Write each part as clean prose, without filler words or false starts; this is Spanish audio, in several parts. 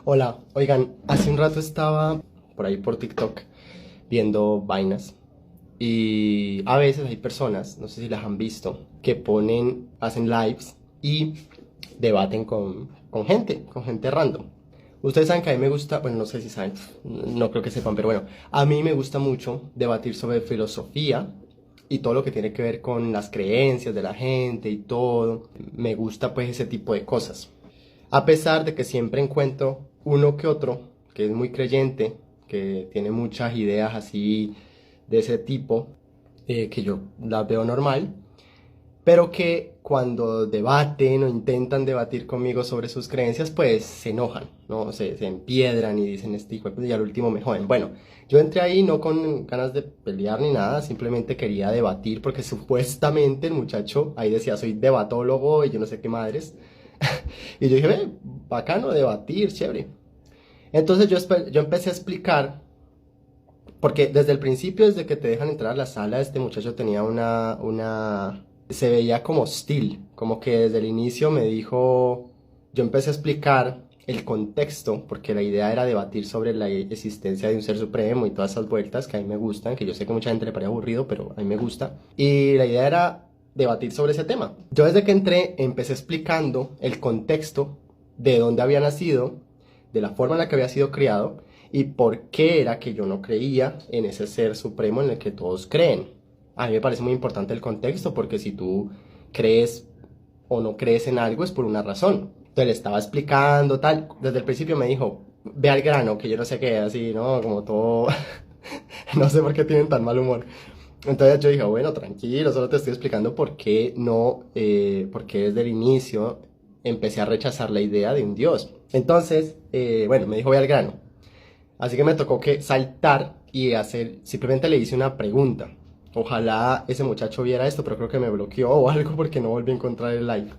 Hola, oigan, hace un rato estaba por ahí por TikTok viendo vainas y a veces hay personas, no sé si las han visto, que hacen lives y debaten con gente random. Ustedes saben que a mí me gusta, bueno, no sé si saben, no creo que sepan, pero bueno, a mí me gusta mucho debatir sobre filosofía y todo lo que tiene que ver con las creencias de la gente y todo. Me gusta pues ese tipo de cosas. A pesar de que siempre encuentro uno que otro que es muy creyente, que tiene muchas ideas así de ese tipo, que yo las veo normal, pero que cuando debaten o intentan debatir conmigo sobre sus creencias, pues se enojan, ¿no? Se empiedran y dicen este hijo de puta", y al último me joden. Bueno, yo entré ahí no con ganas de pelear ni nada, simplemente quería debatir porque supuestamente el muchacho ahí decía soy debatólogo y yo no sé qué madres. Y yo dije, ve, bacano debatir, chévere. Entonces yo empecé a explicar, porque desde el principio, desde que te dejan entrar a la sala, este muchacho tenía se veía como hostil, como que desde el inicio me dijo, yo empecé a explicar el contexto, porque la idea era debatir sobre la existencia de un ser supremo y todas esas vueltas que a mí me gustan, que yo sé que a mucha gente le parece aburrido, pero a mí me gusta. Y la idea era debatir sobre ese tema. Yo desde que entré empecé explicando el contexto de dónde había nacido, de la forma en la que había sido criado y por qué era que yo no creía en ese ser supremo en el que todos creen. A mí me parece muy importante el contexto porque si tú crees o no crees en algo es por una razón. Entonces le estaba explicando tal, desde el principio me dijo, ve al grano, que yo no sé qué, así, ¿no? Como todo, no sé por qué tienen tan mal humor. Entonces yo dije, bueno, tranquilo, solo te estoy explicando por qué no, por qué desde el inicio empecé a rechazar la idea de un Dios. Entonces, bueno, me dijo, ve al grano. Así que me tocó que saltar y simplemente le hice una pregunta. Ojalá ese muchacho viera esto, pero creo que me bloqueó o algo porque no volví a encontrar el live.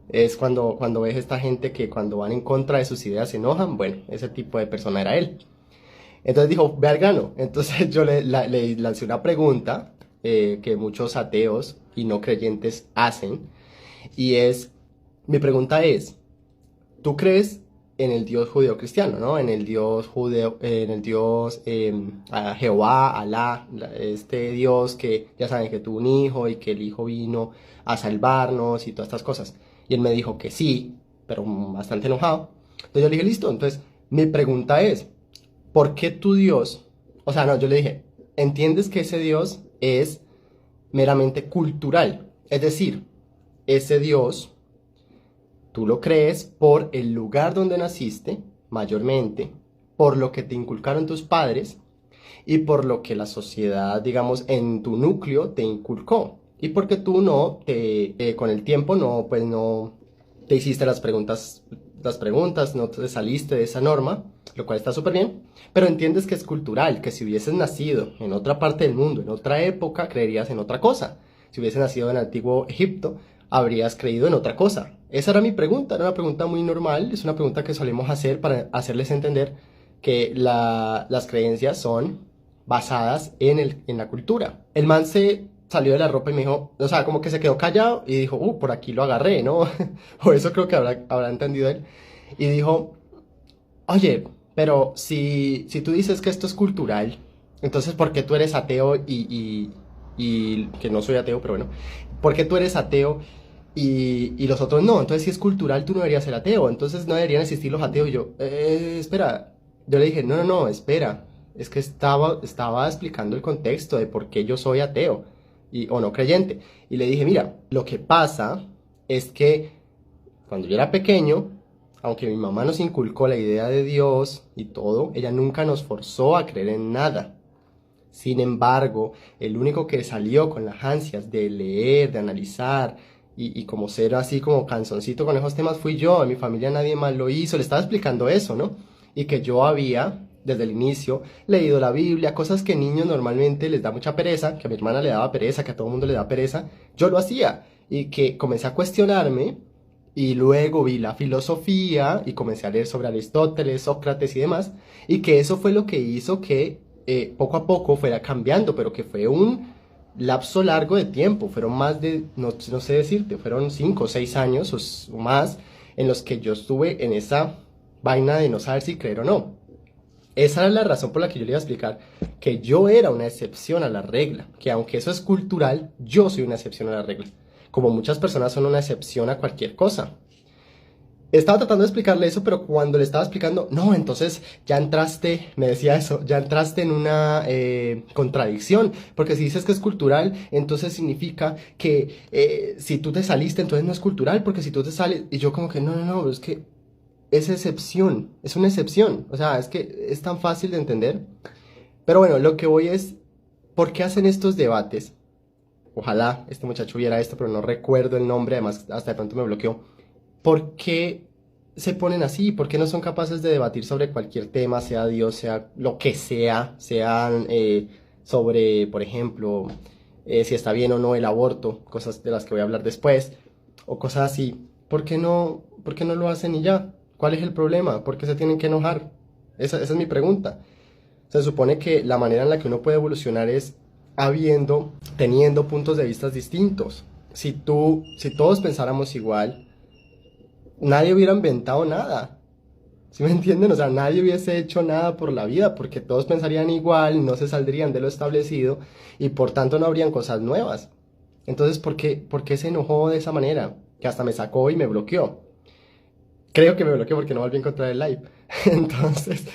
Es cuando ves esta gente que cuando van en contra de sus ideas se enojan. Bueno, ese tipo de persona era él. Entonces dijo, ve al grano. Entonces yo le lancé una pregunta que muchos ateos y no creyentes hacen. Y mi pregunta es, ¿tú crees en el Dios judeo-cristiano, ¿no? En el Dios judeo, en el Dios Jehová, Alá, este Dios que ya saben que tuvo un hijo y que el hijo vino a salvarnos y todas estas cosas. Y él me dijo que sí, pero bastante enojado. Entonces yo le dije, listo. Entonces mi pregunta es, ¿por qué tu Dios? O sea, no, yo le dije, ¿entiendes que ese Dios es meramente cultural? Es decir, ese Dios tú lo crees por el lugar donde naciste, mayormente, por lo que te inculcaron tus padres y por lo que la sociedad, digamos, en tu núcleo te inculcó. Y porque tú con el tiempo no te hiciste las preguntas, no te saliste de esa norma, lo cual está súper bien, pero entiendes que es cultural, que si hubieses nacido en otra parte del mundo, en otra época, creerías en otra cosa. Si hubieses nacido en el antiguo Egipto, habrías creído en otra cosa. Esa era mi pregunta, era una pregunta muy normal, es una pregunta que solemos hacer para hacerles entender que las creencias son basadas en la cultura. El man se salió de la ropa y me dijo, o sea, como que se quedó callado y dijo, por aquí lo agarré, ¿no? O eso creo que habrá entendido él. Y dijo, oye, pero si tú dices que esto es cultural, entonces ¿por qué tú eres ateo y que no soy ateo, pero bueno, ¿por qué tú eres ateo y los otros no? Entonces si es cultural tú no deberías ser ateo, entonces no deberían existir los ateos. Y yo, espera, yo le dije, no, espera, es que estaba explicando el contexto de por qué yo soy ateo o no creyente. Y le dije, mira, lo que pasa es que cuando yo era pequeño, aunque mi mamá nos inculcó la idea de Dios y todo, ella nunca nos forzó a creer en nada. Sin embargo, el único que salió con las ansias de leer, de analizar y como ser así como canzoncito con esos temas fui yo. En mi familia nadie más lo hizo. Le estaba explicando eso, ¿no? Y que yo había, desde el inicio, leído la Biblia, cosas que niños normalmente les da mucha pereza, que a mi hermana le daba pereza, que a todo el mundo le da pereza. Yo lo hacía y que comencé a cuestionarme y luego vi la filosofía y comencé a leer sobre Aristóteles, Sócrates y demás, y que eso fue lo que hizo que poco a poco fuera cambiando, pero que fue un lapso largo de tiempo, fueron más de, no sé decirte, fueron 5 o 6 años o más en los que yo estuve en esa vaina de no saber si creer o no. Esa era la razón por la que yo le iba a explicar que yo era una excepción a la regla, que aunque eso es cultural, yo soy una excepción a la regla, como muchas personas son una excepción a cualquier cosa. Estaba tratando de explicarle eso, pero cuando le estaba explicando, no, entonces ya entraste, me decía eso, ya entraste en una contradicción, porque si dices que es cultural, entonces significa que si tú te saliste, entonces no es cultural, porque si tú te sales, y yo como que no, es que es excepción, es una excepción, o sea, es que es tan fácil de entender. Pero bueno, lo que voy es, ¿por qué hacen estos debates? Ojalá este muchacho viera esto, pero no recuerdo el nombre, además hasta de pronto me bloqueó. ¿Por qué se ponen así? ¿Por qué no son capaces de debatir sobre cualquier tema, sea Dios, sea lo que sea, sean sobre, por ejemplo, si está bien o no el aborto, cosas de las que voy a hablar después, o cosas así? Por qué no lo hacen y ya? ¿Cuál es el problema? ¿Por qué se tienen que enojar? Esa es mi pregunta. Se supone que la manera en la que uno puede evolucionar es teniendo puntos de vista distintos. Si todos pensáramos igual, nadie hubiera inventado nada. ¿Sí me entienden? O sea, nadie hubiese hecho nada por la vida porque todos pensarían igual, no se saldrían de lo establecido y por tanto no habrían cosas nuevas. Entonces, por qué se enojó de esa manera? Que hasta me sacó y me bloqueó. Creo que me bloqueó porque no volví a encontrar el live. Entonces,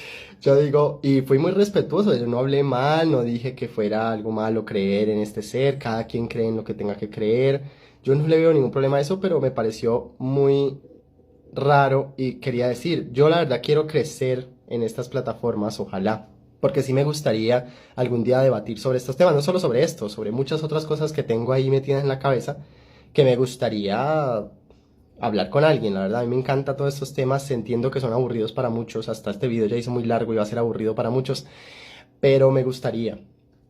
yo digo, y fui muy respetuoso, yo no hablé mal, no dije que fuera algo malo creer en este ser, cada quien cree en lo que tenga que creer. Yo no le veo ningún problema a eso, pero me pareció muy raro y quería decir, yo la verdad quiero crecer en estas plataformas, ojalá, porque sí me gustaría algún día debatir sobre estos temas, no solo sobre esto, sobre muchas otras cosas que tengo ahí metidas en la cabeza, que me gustaría hablar con alguien, la verdad, a mí me encanta todos estos temas, entiendo que son aburridos para muchos, hasta este video ya hice muy largo y va a ser aburrido para muchos, pero me gustaría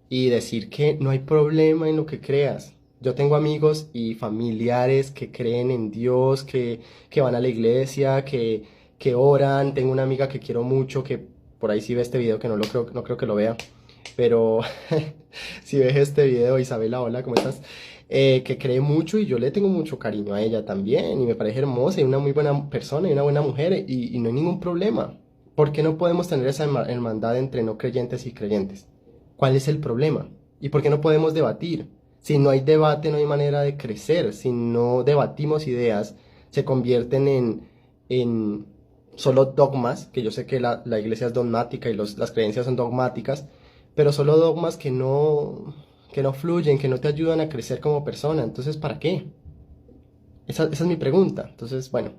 y decir que no hay problema en lo que creas. Yo tengo amigos y familiares que creen en Dios, que van a la iglesia, que oran. Tengo una amiga que quiero mucho, que por ahí sí ve este video, que no creo que lo vea. Pero si ves este video, Isabela, hola, ¿cómo estás? Que cree mucho y yo le tengo mucho cariño a ella también y me parece hermosa y una muy buena persona y una buena mujer y no hay ningún problema. ¿Por qué no podemos tener esa hermandad entre no creyentes y creyentes? ¿Cuál es el problema? ¿Y por qué no podemos debatir? Si no hay debate, no hay manera de crecer. Si no debatimos ideas, se convierten en solo dogmas, que yo sé que la iglesia es dogmática y las creencias son dogmáticas, pero solo dogmas que no fluyen, que no te ayudan a crecer como persona. Entonces, ¿para qué? Esa es mi pregunta. Entonces, bueno,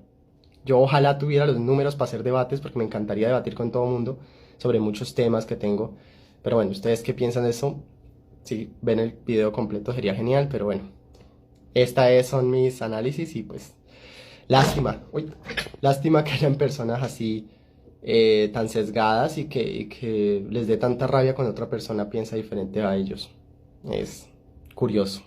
yo ojalá tuviera los números para hacer debates, porque me encantaría debatir con todo el mundo sobre muchos temas que tengo. Pero bueno, ¿ustedes qué piensan de eso? Si ven el video completo sería genial, pero bueno. Son mis análisis y pues lástima que hayan personas así tan sesgadas y que les dé tanta rabia cuando otra persona piensa diferente a ellos. Es curioso.